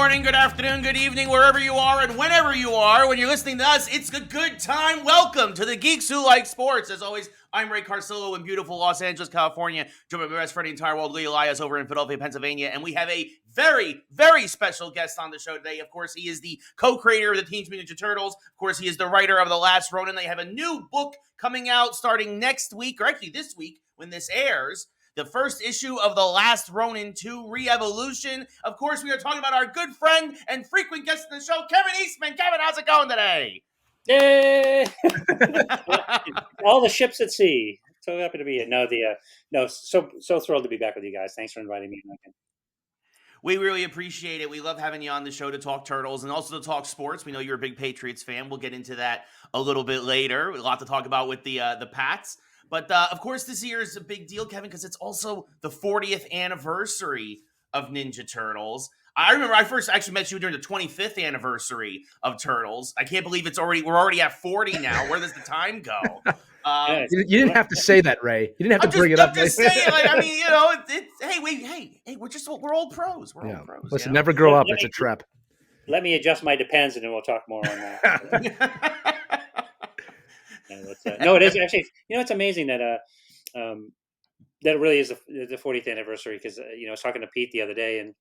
morning, good afternoon, good evening, wherever you are and whenever you are. When you're listening to us, it's a good time. Welcome to the Geeks Who Like Sports. As always, I'm Ray Carcillo in beautiful Los Angeles, California. Joined by my best friend in the entire world, Lee Elias, over in Philadelphia, Pennsylvania. And we have a very, very special guest on the show today. Of course, he is the co-creator of the Teenage Mutant Ninja Turtles. Of course, he is the writer of The Last Ronin. They have a new book coming out starting next week, or actually this week when this airs. The first issue of The Last Ronin 2 Re-Evolution. Of course, we are talking about our good friend and frequent guest in the show, Kevin Eastman. Kevin, how's it going today? Yay! All the ships at sea. So happy to be here. So thrilled to be back with you guys. Thanks for inviting me. We really appreciate it. We love having you on the show to talk Turtles and also to talk sports. We know you're a big Patriots fan. We'll get into that a little bit later. A lot to talk about with the Pats. But, of course, this year is a big deal, Kevin, because it's also the 40th anniversary of Ninja Turtles. I remember I first actually met you during the 25th anniversary of Turtles. I can't believe we're already at 40 now. Where does the time go? You didn't have to say that, Ray. You didn't have to bring it up. I'm just saying, we're old pros. We're old pros. Listen, never grow up. It's a trap. Let me adjust my Depends, and then we'll talk more on that. It is actually. It's amazing that that really is the 40th anniversary because I was talking to Pete the other day, and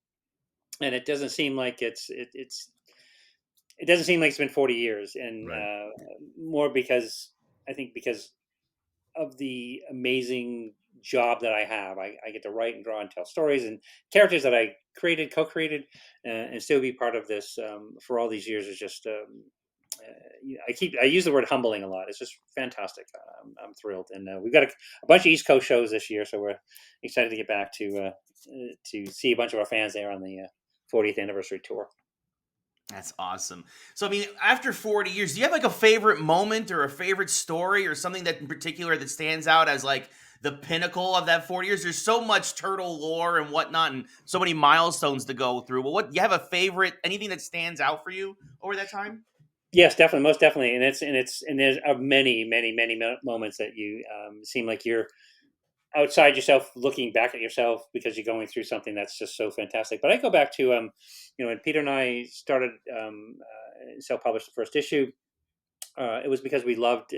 it doesn't seem like it doesn't seem like it's been 40 years, and right. More because of the amazing job that I have. I get to write and draw and tell stories and characters that I created, co-created, and still be part of this for all these years is just. I use the word humbling a lot. It's just fantastic. I'm thrilled, and we've got a bunch of East Coast shows this year, so we're excited to get back to see a bunch of our fans there on the 40th anniversary tour. That's awesome. So, I mean, after 40 years, do you have like a favorite moment or a favorite story or something that in particular that stands out as like the pinnacle of that 40 years? There's so much turtle lore and whatnot and so many milestones to go through. But you have a favorite, anything that stands out for you over that time? Yes, definitely, most definitely, and there's many moments that you seem like you're outside yourself, looking back at yourself because you're going through something that's just so fantastic. But I go back to when Peter and I started self-published the first issue. It was because we loved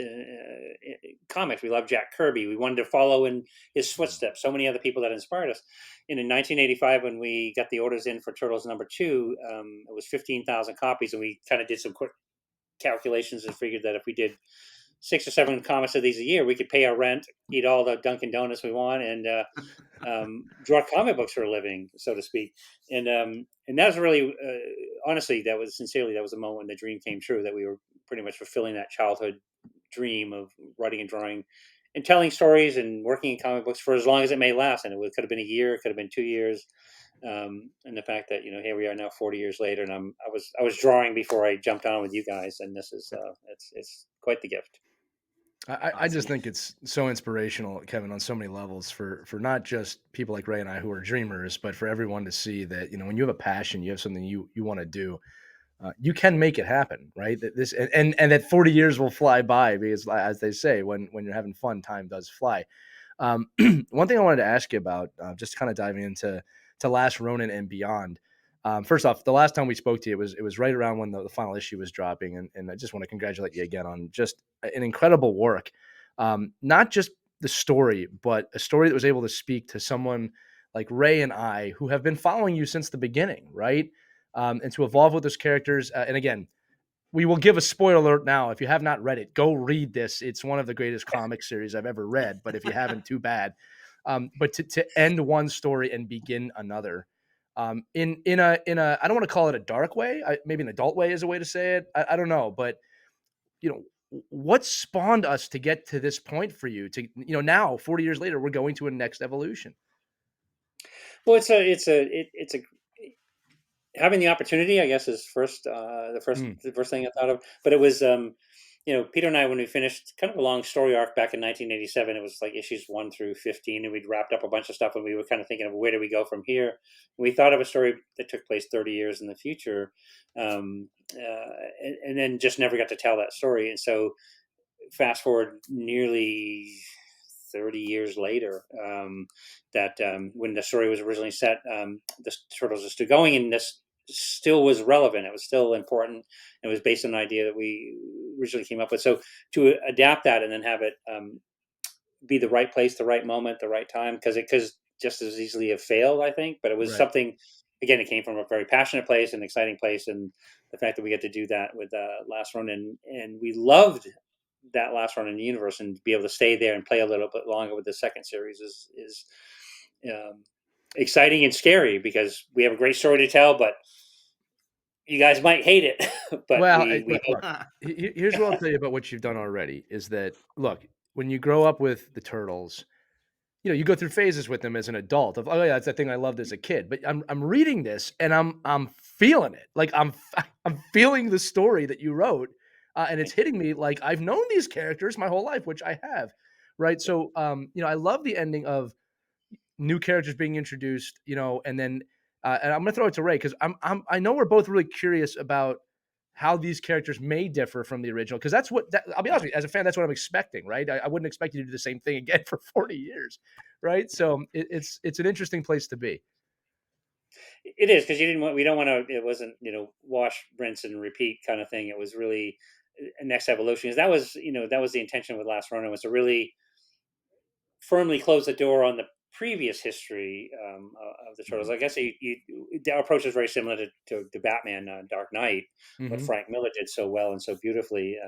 comics. We loved Jack Kirby. We wanted to follow in his footsteps. So many other people that inspired us. And in 1985, when we got the orders in for Turtles #2, it was 15,000 copies, and we kind of did some quick calculations and figured that if we did 6 or 7 comics of these a year, we could pay our rent, eat all the Dunkin' Donuts we want, and draw comic books for a living, so to speak. And that was really, honestly, that was the moment when the dream came true, that we were pretty much fulfilling that childhood dream of writing and drawing and telling stories and working in comic books for as long as it may last. And it could have been a year, it could have been 2 years. And the fact that here we are now 40 years later, and I was drawing before I jumped on with you guys, and this is it's quite the gift. I just think it's so inspirational, Kevin, on so many levels for not just people like Ray and I who are dreamers, but for everyone to see that when you have a passion, you have something you want to do, you can make it happen, right? That this and that 40 years will fly by because, as they say, when you're having fun, time does fly. One thing I wanted to ask you about, just kind of diving into Last Ronin and beyond. First off, the last time we spoke to you, it was right around when the final issue was dropping, and I just want to congratulate you again on just an incredible work. Not just the story, but a story that was able to speak to someone like Ray and I, who have been following you since the beginning, right? And to evolve with those characters. And again, we will give a spoiler alert now. If you have not read it, go read this. It's one of the greatest comic series I've ever read. But if you haven't, too bad. But to end one story and begin another, in a I don't want to call it a dark way. Maybe an adult way is a way to say it. I don't know, but what spawned us to get to this point for you? To now 40 years later, we're going to a next evolution. Well, it's a having the opportunity, I guess, is the first thing I thought of. But it was Peter and I, when we finished kind of a long story arc back in 1987, it was like issues 1 through 15, and we'd wrapped up a bunch of stuff, and we were kind of thinking of where do we go from here. And we thought of a story that took place 30 years in the future, and then just never got to tell that story. And so fast forward nearly 30 years later, when the story was originally set, the Turtles are still going, and this still was relevant. It was still important. It was based on an idea that we originally came up with. So to adapt that and then have it be the right place, the right moment, the right time, because it could just as easily have failed, I think. But it was Right. something. Again, it came from a very passionate place, an exciting place, and the fact that we get to do that with Last Ronin, and we loved that Last Ronin universe, and to be able to stay there and play a little bit longer with the second series is exciting and scary, because we have a great story to tell, but you guys might hate it. But Well, we look, here's what I'll tell you about what you've done already is that, look, when you grow up with the Turtles, you go through phases with them as an adult of, oh yeah, that's the thing I loved as a kid. But I'm reading this and I'm feeling it. Like I'm feeling the story that you wrote, and it's hitting me like I've known these characters my whole life, which I have, right? So I love the ending of new characters being introduced, and then and I'm gonna throw it to Ray because I know we're both really curious about how these characters may differ from the original, because I'll be honest with you, as a fan, that's what I'm expecting, right? I wouldn't expect you to do the same thing again for 40 years, right? So it's an interesting place to be. It is, because we don't want to. It wasn't wash, rinse, and repeat kind of thing. It was really a next evolution. Because that was the intention with Last Ronin, was to really firmly close the door on the previous history of the Turtles. I guess our approach is very similar to Batman Dark Knight, what Frank Miller did so well and so beautifully.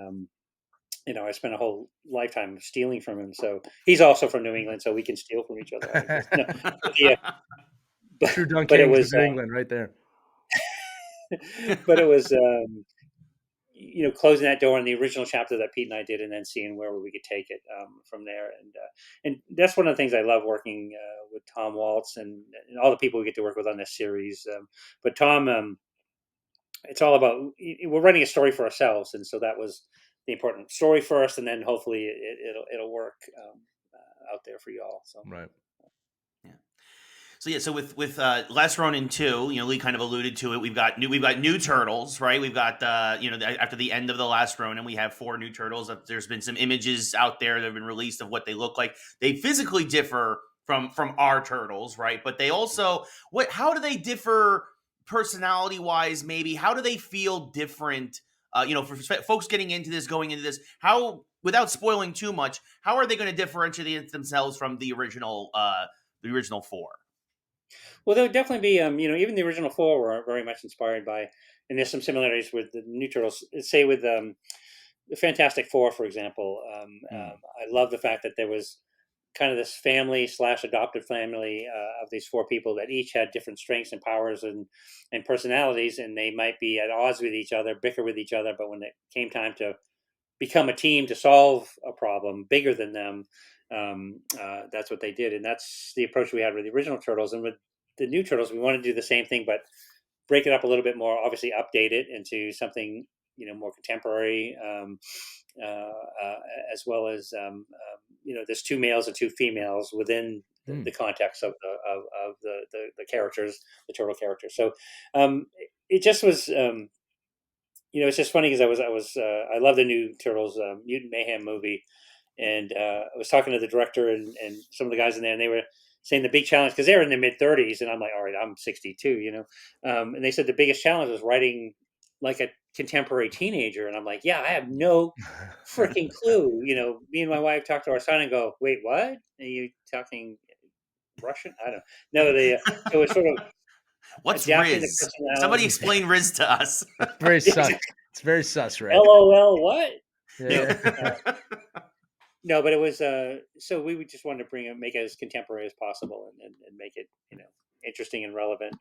I spent a whole lifetime stealing from him. So he's also from New England, so we can steal from each other. True Dunk but it Kings was of New England right there. but it was closing that door on the original chapter that Pete and I did, and then seeing where we could take it from there. And that's one of the things I love working with Tom Waltz and all the people we get to work with on this series. But Tom, it's all about, we're writing a story for ourselves, and so that was the important story first, and then hopefully it'll work out there for you all. So right. So with Last Ronin 2, Lee kind of alluded to it. We've got new turtles, right? We've got after the end of the Last Ronin, we have 4 new turtles. There's been some images out there that have been released of what they look like. They physically differ from our turtles, right? But they also how do they differ personality wise? Maybe how do they feel different? For folks getting into this, going into this, how, without spoiling too much, how are they going to differentiate themselves from the original 4? Well, there would definitely be, even the original 4 were very much inspired by, and there's some similarities with the new Turtles. Say with the Fantastic Four, for example. I love the fact that there was kind of this family / adopted family of these 4 people that each had different strengths and powers and personalities, and they might be at odds with each other, bicker with each other, but when it came time to become a team to solve a problem bigger than them, that's what they did. And that's the approach we had with the original Turtles. And with the new Turtles, we want to do the same thing, but break it up a little bit more, obviously update it into something, more contemporary, as well as, there's 2 males and 2 females within the context of the characters, the turtle characters. So it just was, it's just funny because I love the new Turtles Mutant Mayhem movie, and I was talking to the director and some of the guys in there, and they were saying the big challenge, because they're in their mid-30s, and I'm like, all right, I'm 62, and they said the biggest challenge was writing like a contemporary teenager, and I'm like, yeah, I have no freaking clue. Me and my wife talk to our son and go, wait, what? Are you talking Russian? I don't know. No, so it's sort of what's adapting Riz? the personality. Somebody explain Riz to us. It's very sus. It's very sus, right? LOL, what? Yeah. No, but it was so we would just wanted to make it as contemporary as possible and make it interesting and relevant,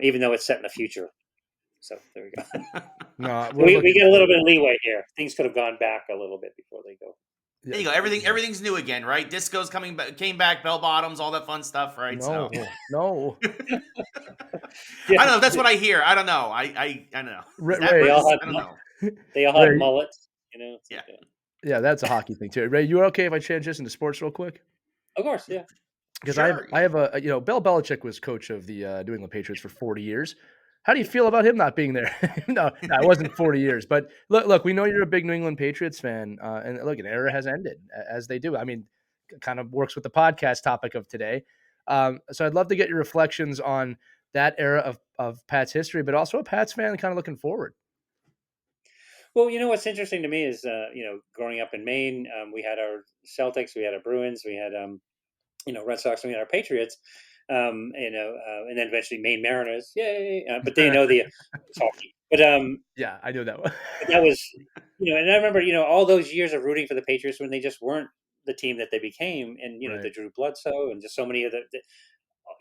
even though it's set in the future. So there we go. No, we get a little bit of leeway here. Things could have gone back a little bit before they go. There you go. Everything's new again, right? Disco's came back, bell bottoms, all that fun stuff, right? No. I don't know if that's what I hear. I don't know. I don't know. Ray, I don't know. They all have mullets, Yeah. Yeah, that's a hockey thing too. Ray, you okay if I transition to sports real quick? Of course, yeah. Because sure. I have Bill Belichick was coach of the New England Patriots for 40 years. How do you feel about him not being there? No, it wasn't 40 years. But look, we know you're a big New England Patriots fan. And look, an era has ended, as they do. I mean, kind of works with the podcast topic of today. So I'd love to get your reflections on that era of Pat's history, but also a Pats fan kind of looking forward. Well, what's interesting to me is, growing up in Maine, we had our Celtics, we had our Bruins, we had Red Sox, and we had our Patriots, and then eventually Maine Mariners, yay! But the it's hockey. But Yeah, I knew that one. that was, and I remember, all those years of rooting for the Patriots when they just weren't the team that they became, and the Right. Drew Bledsoe and just so many of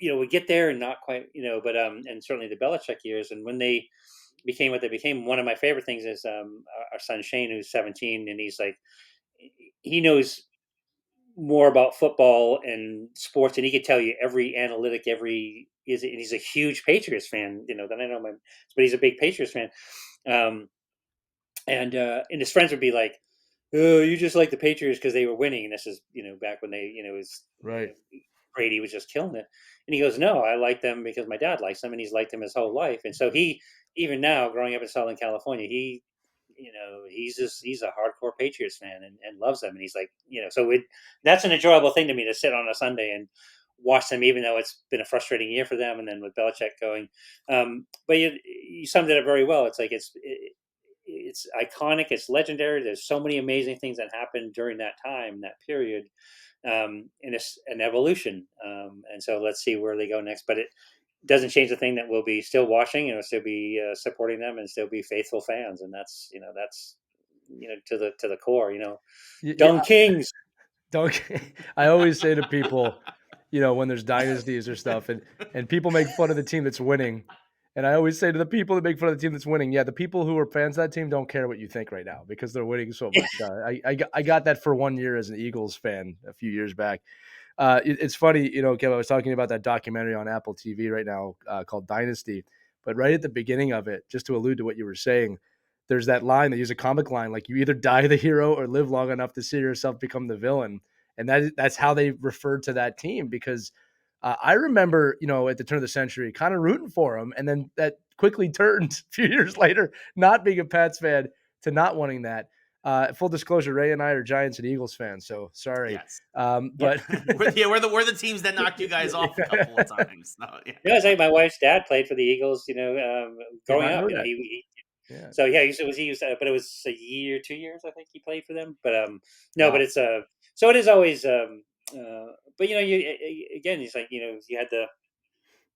we get there and not quite, but and certainly the Belichick years, and when they became what they became. One of my favorite things is our son Shane, who's 17, and he's like, he knows more about football and sports, and he could tell you every analytic, and he's a huge Patriots fan, than I know but he's a big Patriots fan, and his friends would be like, "Oh, you just like the Patriots because they were winning." And this is back when they was Right. Brady was just killing it. And he goes, "No, I like them because my dad likes them, and he's liked them his whole life." And so he, even now, growing up in Southern California, he's a hardcore Patriots fan and loves them. And he's like, so that's an enjoyable thing to me to sit on a Sunday and watch them, even though it's been a frustrating year for them. And then with Belichick going, but you summed it up very well. It's like it's iconic, it's legendary. There's so many amazing things that happened during that time, that period, and it's an evolution. And so let's see where they go next. But it doesn't change the thing that we'll be still watching, and we'll still be supporting them, and still be faithful fans. And that's to the core. Dumb Yeah, Kings. don't. I always say to people, when there's dynasties or stuff, and people make fun of the team that's winning. And I always say to the people that make fun of the team that's winning, yeah, the people who are fans of that team don't care what you think right now because they're winning so much. I got that for 1 year as an Eagles fan a few years back. It's funny, Kevin, I was talking about that documentary on Apple TV right now called Dynasty, but right at the beginning of it, just to allude to what you were saying, there's that line, they use a comic line, like you either die the hero or live long enough to see yourself become the villain. And that's how they referred to that team because I remember, at the turn of the century, kind of rooting for him, and then that quickly turned a few years later, not being a Pats fan to not wanting that. Full disclosure, Ray and I are Giants and Eagles fans, so sorry. Yes. But we're the teams that knocked you guys off a couple of times. No, yeah. It's like my wife's dad played for the Eagles. did Growing not up, know that. he Yeah. so yeah, he used, but it was a year, 2 years, I think he played for them. But no, Wow. but it's so it is always but again, it's like you had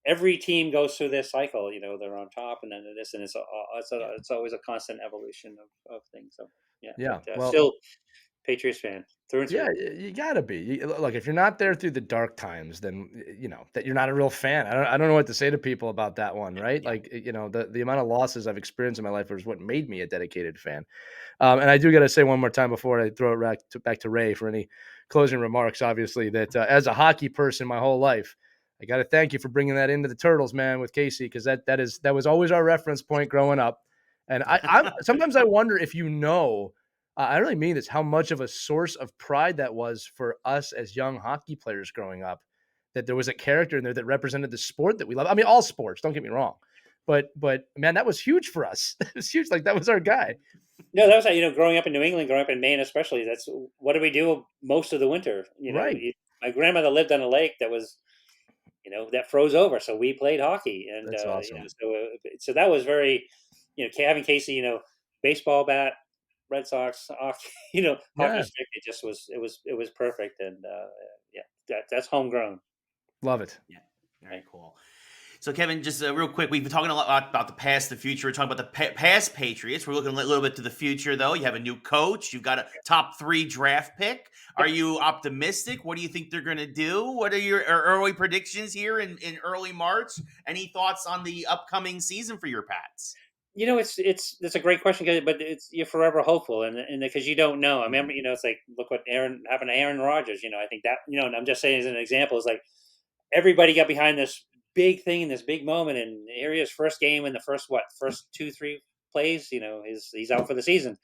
every team goes through this cycle. They're on top, and then this, and it's always a constant evolution of things. So yeah, Yeah. but Well, still Patriots fan through and yeah, through. you gotta be. Look, if you're not there through the dark times, then that you're not a real fan. I don't know what to say to people about that one, right? Yeah. Like, the amount of losses I've experienced in my life is what made me a dedicated fan. And I do got to say one more time before I throw it back to Ray for any closing remarks. Obviously, that as a hockey person my whole life, I got to thank you for bringing that into the Turtles, man, with Casey, because that was always our reference point growing up. And I sometimes I wonder if I really mean this, how much of a source of pride that was for us as young hockey players growing up, that there was a character in there that represented the sport that we love. I mean, all sports, don't get me wrong. But man, that was huge for us. It was huge. Like that was our guy. No, that was growing up in New England, growing up in Maine, especially. That's what do we do most of the winter? Right. My grandmother lived on a lake that was, that froze over, so we played hockey, and That's awesome. so that was very, having Casey, baseball bat, Red Sox, hockey, hockey Yeah. stick. It was perfect, and yeah, that's homegrown. Love it. Yeah. Very Right. cool. So, Kevin, just real quick, we've been talking a lot about the past, the future. We're talking about the past Patriots. We're looking a little bit to the future, though. You have a new coach. You've got a top 3 draft pick. Are you optimistic? What do you think they're going to do? What are your early predictions here in early March? Any thoughts on the upcoming season for your Pats? It's a great question, but you're forever hopeful, and because you don't know. I remember, it's like look what happened to Aaron Rodgers. I think that, and I'm just saying as an example, is like everybody got behind this big thing in this big moment, and here he is, first game in the first 2-3 plays, he's out for the season.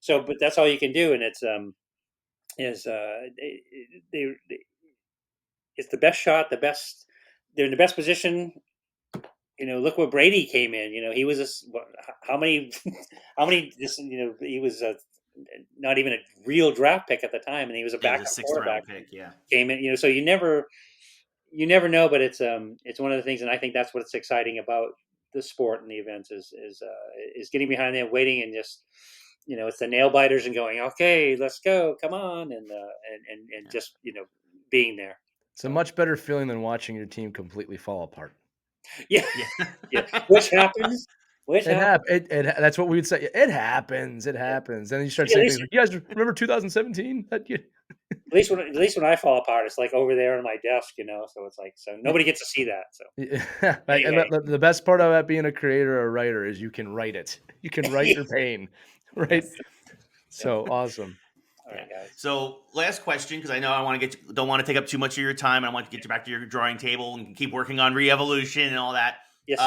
So, but that's all you can do, and it's is it's the best shot, they're in the best position. Look where Brady came in. He was how many he was not even a real draft pick at the time, and he was a Yeah, it was backup a 6th quarterback. round pick. Yeah. Came in, so you never. you never know, but it's one of the things, and I think that's what's exciting about the sport and the events is getting behind there, waiting, and just it's the nail biters and going, okay, let's go, come on, and just being there. It's a much better feeling than watching your team completely fall apart. Yeah, Yeah. yeah. Which happens. That's what we would say. It happens. It happens. And then you start saying things like, "You guys remember 2017?" At least when I fall apart, it's like over there on my desk, So it's like nobody gets to see that. So and the best part about being a creator or a writer is you can write it. You can write your pain, right? Yes. So awesome. All right, guys. So last question, because I know I don't want to take up too much of your time, and I want to get you back to your drawing table and keep working on re-evolution and all that. Yes.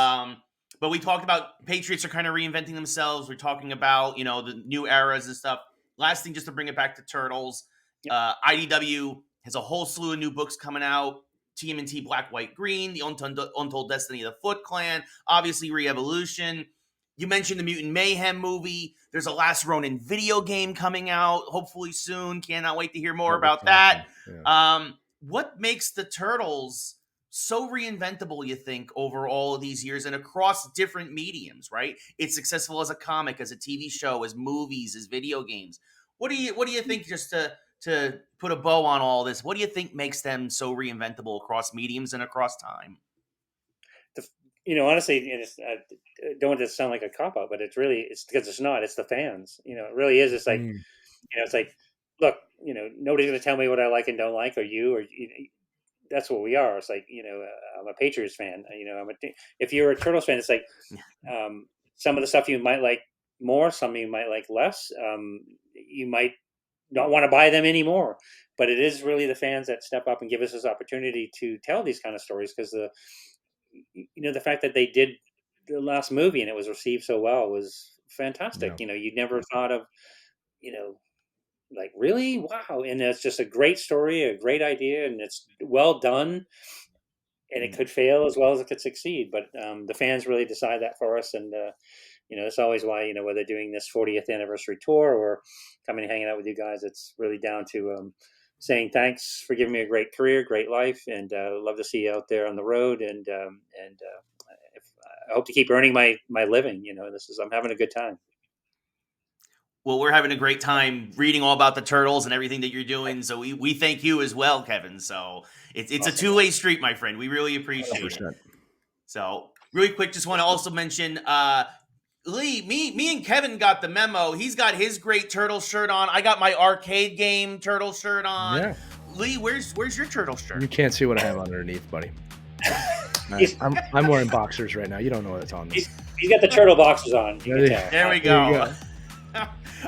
But we talked about Patriots are kind of reinventing themselves. We're talking about the new eras and stuff. Last thing, just to bring it back to Turtles, IDW has a whole slew of new books coming out. TMNT Black, White, Green, The Untold Destiny of the Foot Clan, obviously Re-Evolution. You mentioned the Mutant Mayhem movie. There's a Last Ronin video game coming out, hopefully soon. Cannot wait to hear more about that. Yeah. What makes the Turtles so reinventable, you think, over all of these years and across different mediums, right? It's successful as a comic, as a TV show, as movies, as video games. What do you think, just to put a bow on all this, what do you think makes them so reinventable across mediums and across time? Honestly, and I don't want it to sound like a cop-out, but it's because it's not. It's the fans. It really is. It's like, it's like, look, nobody's going to tell me what I like and don't like, or that's what we are. It's like, I'm a Patriots fan. If you're a Turtles fan, it's like some of the stuff you might like more, some you might like less. You might not want to buy them anymore, but it is really the fans that step up and give us this opportunity to tell these kind of stories, because the fact that they did the last movie and it was received so well was fantastic. Yeah. You never thought of, like, really? Wow. And it's just a great story, a great idea, and it's well done, and it could fail as well as it could succeed. But the fans really decide that for us. And, it's always why, whether doing this 40th anniversary tour or coming and hanging out with you guys, it's really down to saying thanks for giving me a great career, great life, and love to see you out there on the road. And I hope to keep earning my living. I'm having a good time. Well, we're having a great time reading all about the Turtles and everything that you're doing. So we thank you as well, Kevin. So it's awesome. A two-way street, my friend. We really appreciate 100%. It. So really quick, just want to also mention, Lee, me and Kevin got the memo. He's got his great Turtle shirt on. I got my arcade game Turtle shirt on. Yeah. Lee, where's your Turtle shirt? You can't see what I have underneath, buddy. I'm wearing boxers right now. You don't know what's on this. He's got the turtle boxers on. There we go.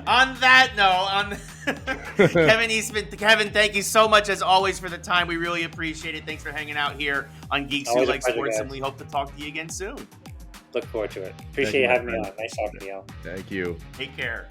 On that note, Kevin Eastman, Kevin, thank you so much as always for the time. We really appreciate it. Thanks for hanging out here on Geeks Who Like Sports, and we hope to talk to you again soon. Look forward to it. Appreciate you having me on. Nice talking to you all. Thank you. Take care.